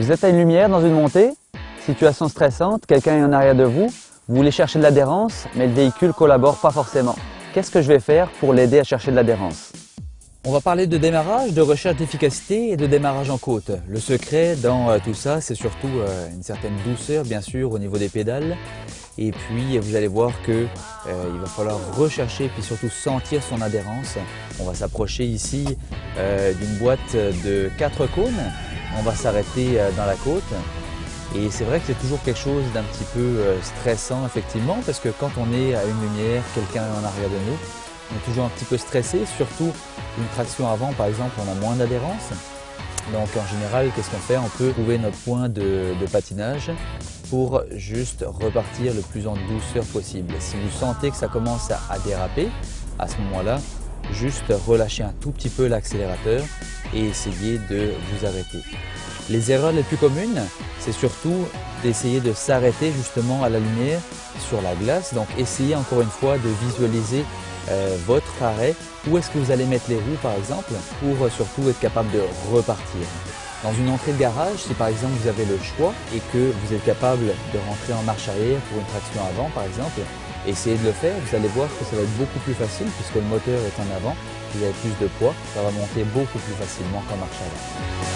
Vous êtes à une lumière dans une montée, situation stressante, quelqu'un est en arrière de vous, vous voulez chercher de l'adhérence, mais le véhicule ne collabore pas forcément. Qu'est-ce que je vais faire pour l'aider à chercher de l'adhérence? On va parler de démarrage, de recherche d'efficacité et de démarrage en côte. Le secret dans tout ça, c'est surtout une certaine douceur, bien sûr, au niveau des pédales. Et puis, vous allez voir que il va falloir rechercher et puis surtout sentir son adhérence. On va s'approcher ici d'une boîte de 4 cônes. On va s'arrêter dans la côte. Et c'est vrai que c'est toujours quelque chose d'un petit peu stressant, effectivement, parce que quand on est à une lumière, quelqu'un est en arrière de nous, on est toujours un petit peu stressé, surtout une traction avant, par exemple, on a moins d'adhérence. Donc en général, qu'est-ce qu'on fait? On peut trouver notre point de patinage pour juste repartir le plus en douceur possible. Si vous sentez que ça commence à déraper, à ce moment-là, juste relâchez un tout petit peu l'accélérateur et essayez de vous arrêter. Les erreurs les plus communes, c'est surtout d'essayer de s'arrêter justement à la lumière sur la glace. Donc essayez encore une fois de visualiser votre arrêt, où est-ce que vous allez mettre les roues par exemple, pour surtout être capable de repartir. Dans une entrée de garage, si par exemple vous avez le choix et que vous êtes capable de rentrer en marche arrière pour une traction avant par exemple, essayez de le faire, vous allez voir que ça va être beaucoup plus facile puisque le moteur est en avant, vous avez plus de poids, ça va monter beaucoup plus facilement qu'en marche arrière.